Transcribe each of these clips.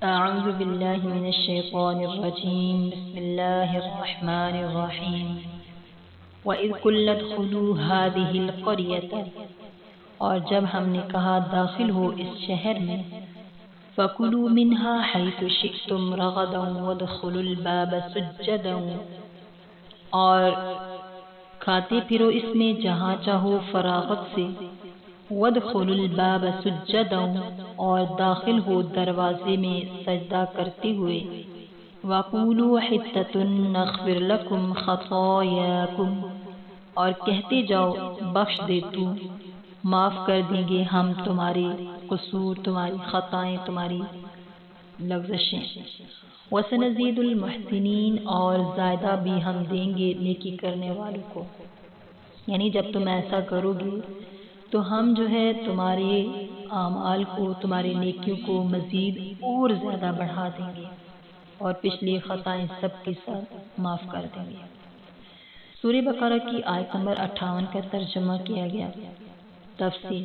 أعوذ بالله من الشيطان الرجيم بسم الله الرحمن الرحيم وَإِذْ قُلْنَا ادْخُلُوا هَٰذِهِ الْقَرْيَةَ اور جب ہم نے کہا داخل ہو اس شہر میں فَكُلُوا مِنْهَا حَيْثُ شِئْتُمْ رَغَدًا وَادْخُلُوا الْبَابَ سُجَّدًا اور کھاتے پھرو اس میں جہاں چاہو فراغت سے وَادْخُلُوا الْبَابَ سُجَّدًا اور داخل ہو دروازے میں سجدہ کرتے ہوئے وَقُولُوا حِطَّةٌ نَغْفِرْ لَكُمْ خَطَايَاكُمْ اور کہتے جاؤ بخش دے تو معاف کر دیں گے ہم تمہارے قصور تمہاری خطائیں تمہاری لغزشیں وَسَنَزِيدُ الْمُحْسِنِينَ اور زائدہ بھی ہم دیں گے نیکی کرنے والوں کو، یعنی جب تم ایسا کرو گے تو ہم جو ہے تمہارے اعمال کو تمہاری نیکیوں کو مزید اور زیادہ بڑھا دیں گے اور پچھلی خطائیں سب کے ساتھ معاف کر دیں گے۔ سورہ بقرہ کی آیت نمبر 58 کا ترجمہ کیا گیا۔ تفسیر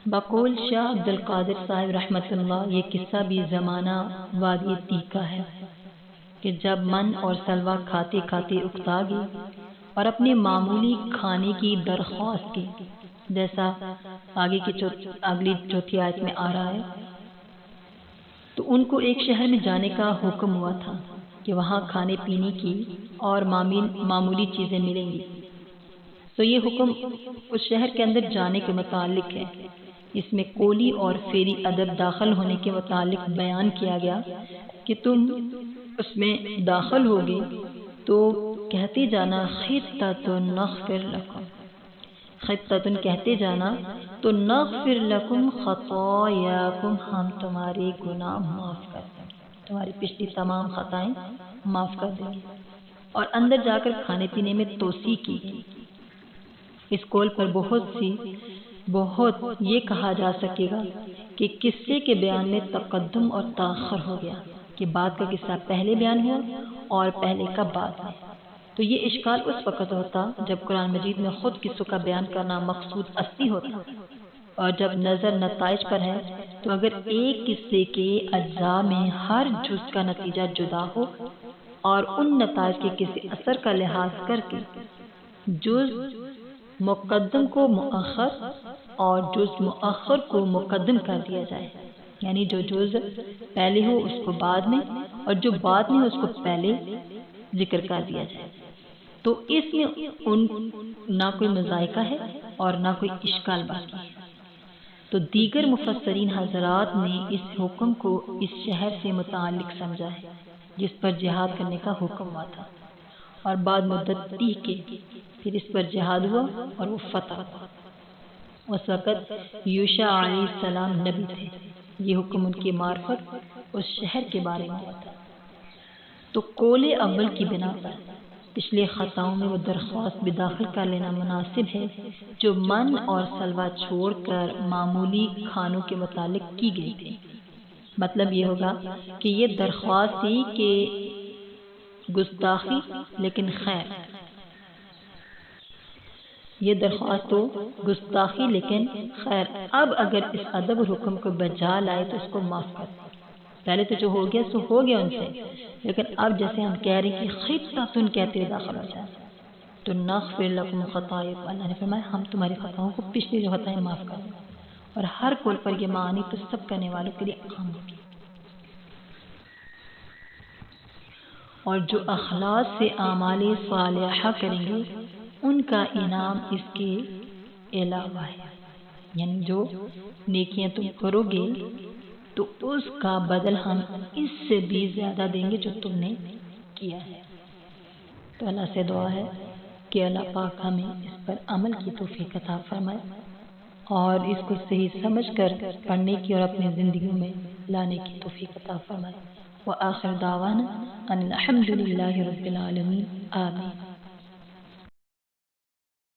بقول شاہ عبد القادر صاحب رحمۃ اللہ، یہ قصہ بھی زمانہ وادی تیہ کا ہے کہ جب من اور سلوہ کھاتے کھاتے اکتا گئے اور اپنے معمولی کھانے کی درخواست کی، جیسا آگے کی اگلی چوتھی آیت میں آ رہا ہے، تو ان کو ایک شہر میں جانے کا حکم ہوا تھا کہ وہاں کھانے پینے کی اور معمولی چیزیں ملیں گی۔ تو یہ حکم اس شہر کے اندر جانے کے متعلق ہے۔ اس میں قولی اور فعلی ادب داخل ہونے کے متعلق بیان کیا گیا کہ تم اس میں داخل ہوگے تو کہتے جانا خطۃ نغفر لکم، خطۃ کہتے جانا تو نغفر لکم خطایاکم، ہم تمہارے گناہ معاف کر دیں گے، تمہاری پچھلی تمام خطائیں معاف کر دیں گے۔ اور اندر جا کر کھانے پینے میں توسیع کی۔ اس قول پر بہت یہ کہا جا سکے گا کہ قصے کے بیان میں تقدم اور تاخر ہو گیا کہ بعد کا قصہ پہلے بیان ہوا اور پہلے کا بعد میں۔ تو یہ اشکال اس وقت ہوتا جب قرآن مجید میں خود قصوں کا بیان کرنا مقصود اصلی ہوتا، اور جب نظر نتائج پر ہے تو اگر ایک قصے کے اجزاء میں ہر جز کا نتیجہ جدا ہو اور ان نتائج کے کسی اثر کا لحاظ کر کے جز مقدم کو مؤخر اور جز مؤخر کو مقدم کر دیا جائے، یعنی جو جز پہلے ہو اس کو بعد میں اور جو بعد میں ہو اس کو پہلے ذکر کر دیا جائے، تو اس میں نہ کوئی مذائقہ ہے اور نہ کوئی اشکال باقی ہے۔ تو دیگر مفسرین حضرات نے اس حکم کو اس شہر سے متعلق سمجھا ہے جس پر جہاد کرنے کا حکم ہوا تھا، اور بعد مدت تیہ کے پھر اس پر جہاد ہوا اور وہ فتح ہوا۔ اس وقت یوشع علیہ السلام نبی تھے، یہ حکم ان کی معرفت اس شہر کے بارے میں ہوا تھا۔ تو قول اول کی بنا پر پچھلے خطاؤں میں وہ درخواست بھی داخل کر لینا مناسب ہے جو من اور سلوہ چھوڑ کر معمولی کھانوں کے متعلق کی گئی تھی۔ مطلب یہ ہوگا کہ یہ درخواست تھی کہ گستاخی لیکن خیر، یہ درخواست تو گستاخی لیکن خیر، اب اگر اس ادب اور حکم کو بجا لائے تو اس کو معاف کر دیں۔ پہلے تو جو ہو گیا سو ہو گیا ان سے، لیکن اب جیسے ہم کہہ رہے ہیں کہ خطۃ کہتے ہوئے داخل ہو جائیں تو نغفر لکم خطایاکم، اللہ نے فرمایا ہم تمہاری خطاؤں کو پچھلی جو خطائیں معاف کر دیں۔ اور ہر قول پر یہ معنی تو سب کرنے والوں کے لیے عام ہوگی۔ اور جو اخلاص سے اعمال صالحہ کریں گے ان کا انعام اس کے علاوہ ہے، یعنی جو نیکیاں تم کرو گے تو اس کا بدل ہم اس سے بھی زیادہ دیں گے جو تم نے کیا ہے۔ تو اللہ سے دعا ہے کہ اللہ پاک ہمیں اس پر عمل کی توفیق عطا فرمائے اور اس کو صحیح سمجھ کر پڑھنے کی اور اپنی زندگیوں میں لانے کی توفیق عطا فرمائے۔ وآخر دعوانا ان الحمد للہ رب العالمین، آمین۔